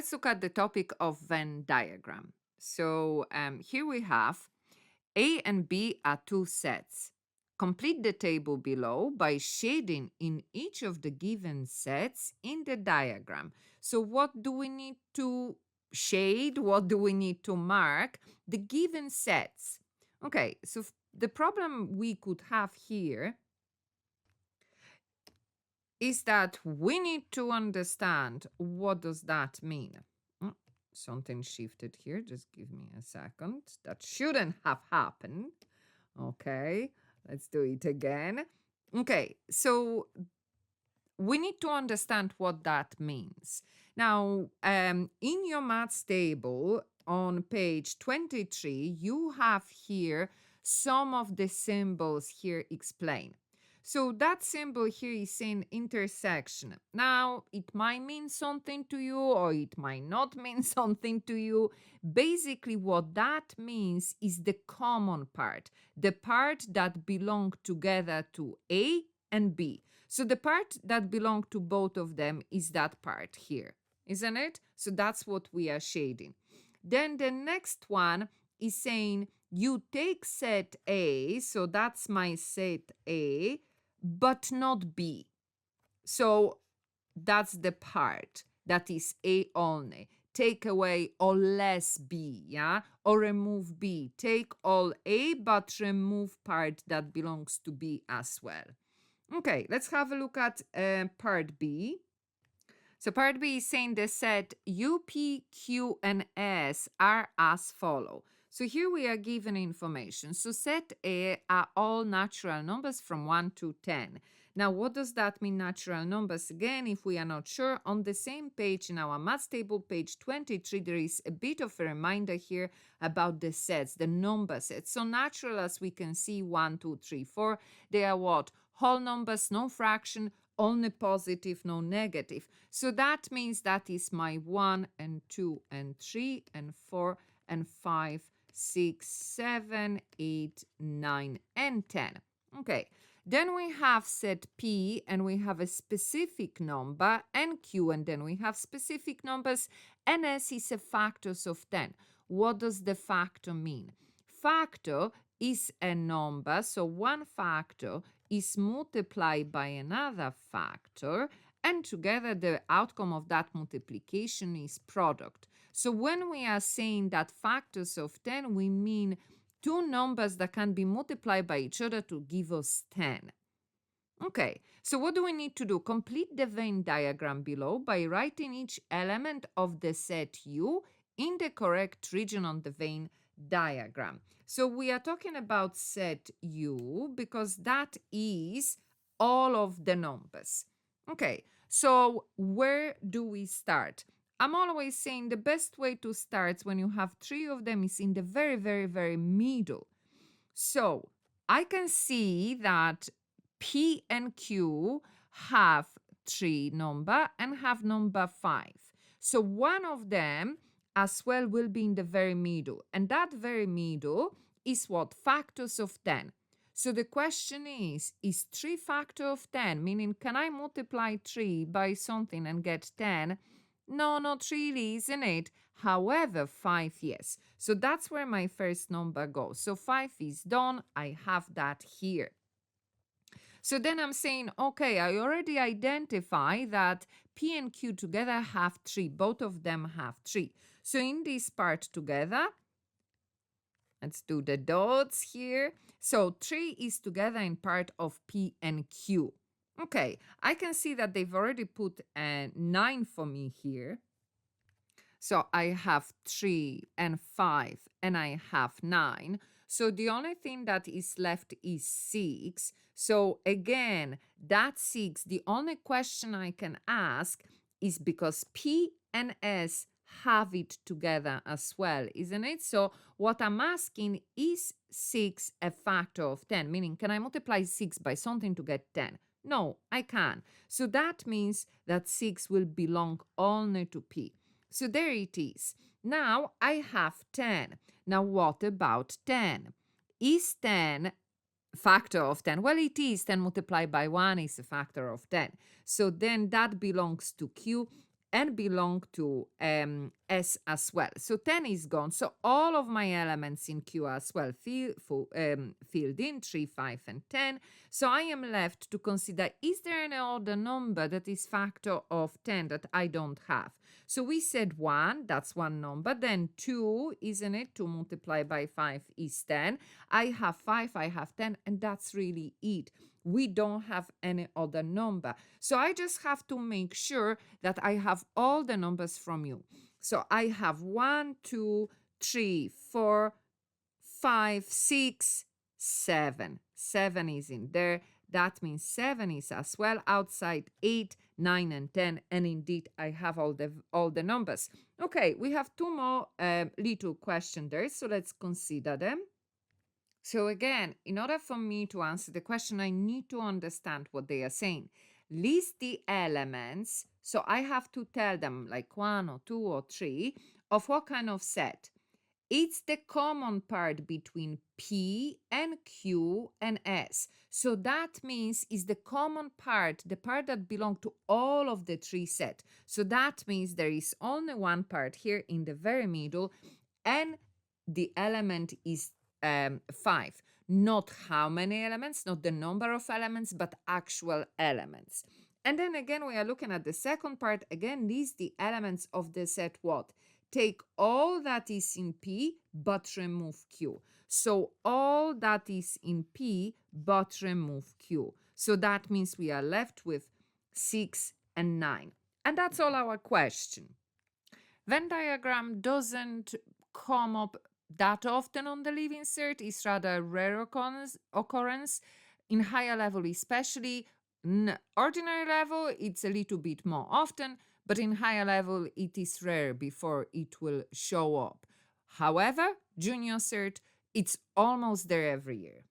let's look at the topic of Venn diagram. So here we have A and B are two sets. Complete the table below by shading in each of the given sets in the diagram. So what do we need to shade? What do we need to mark? The given sets. Okay, so the problem we could have here is that we need to understand what does that mean. Something shifted here. Just give me a second. That shouldn't have happened. Okay, let's do it again. Okay, so we need to understand what that means. Now, in your maths table on page 23, you have here some of the symbols here explained. So that symbol here is saying intersection. Now, it might mean something to you or it might not mean something to you. Basically, what that means is the common part, the part that belong together to A and B. So the part that belongs to both of them is that part here, isn't it? So that's what we are shading. Then the next one is saying you take set A, so that's my set A, but not B. So that's the part that is A only. Take away all less B, yeah? Or remove B. Take all A, but remove part that belongs to B as well. Okay, let's have a look at part B. So part B is saying the set U, P, Q, and S are as follow. So here we are given information. So set A are all natural numbers from 1 to 10. Now, what does that mean, natural numbers? Again, if we are not sure, on the same page in our maths table, page 23, there is a bit of a reminder here about the sets, the number sets. So natural, as we can see, 1, 2, 3, 4, they are what? Whole numbers, no fraction, only positive, no negative. So that means that is my 1 and 2 and 3 and 4 and 5, 6, 7, 8, 9, and 10. Okay, then we have set P and we have a specific number and Q, and then we have specific numbers, and S is a factors of 10. What does the factor mean? Factor is a number, so one factor is multiplied by another factor, and together the outcome of that multiplication is product. So when we are saying that factors of 10, we mean two numbers that can be multiplied by each other to give us 10. Okay, so what do we need to do? Complete the Venn diagram below by writing each element of the set U in the correct region on the Venn diagram. So we are talking about set U because that is all of the numbers. Okay, so where do we start? I'm always saying the best way to start when you have three of them is in the very, very, very middle. So I can see that P and Q have 3 number and have number 5. So one of them as well will be in the very middle. And that very middle is what? Factors of 10. So the question is 3 factor of 10? Meaning, can I multiply 3 by something and get 10? No, not really, isn't it? However, 5, yes. So that's where my first number goes. So 5 is done. I have that here. So then I'm saying, okay, I already identify that P and Q together have 3. Both of them have 3. So in this part together, let's do the dots here. So 3 is together in part of P and Q. Okay, I can see that they've already put a 9 for me here. So I have 3 and 5 and I have 9. So the only thing that is left is 6. So again, that 6, the only question I can ask is because P and S have it together as well, isn't it? So what I'm asking, is 6 a factor of 10? Meaning, can I multiply 6 by something to get 10? No, I can't. So that means that 6 will belong only to P. So there it is. Now I have 10. Now what about 10? Is 10 factor of 10? Well, it is. 10 multiplied by 1 is a factor of 10. So then that belongs to Q. and belong to S as well. So 10 is gone. So all of my elements in Q as well filled in, 3, 5, and 10. So I am left to consider, is there any other number that is factor of 10 that I don't have? So we said 1, that's one number. Then 2, isn't it? 2 multiplied by 5 is 10. I have 5, I have 10, and that's really it. We don't have any other number. So I just have to make sure that I have all the numbers from you. So I have 1, 2, 3, 4, 5, 6, 7. 7 is in there. That means 7 is as well outside 8, 9, and 10. And indeed, I have all the numbers. Okay, we have two more little questions there. So let's consider them. So again, in order for me to answer the question, I need to understand what they are saying. List the elements. So I have to tell them like 1 or 2 or 3 of what kind of set. It's the common part between P and Q and S. So that means it's the common part, the part that belongs to all of the 3 sets. So that means there is only one part here in the very middle, and the element is 5. Not how many elements, not the number of elements, but actual elements. And then again, we are looking at the second part. Again, these the elements of the set what? Take all that is in P, but remove Q. So all that is in P, but remove Q. So that means we are left with 6 and 9. And that's all our question. Venn diagram doesn't come up that often on the Living Cert. It's rather a rare occurrence. In higher level especially, in ordinary level, it's a little bit more often, but in higher level, it is rare before it will show up. However, Junior Cert, it's almost there every year.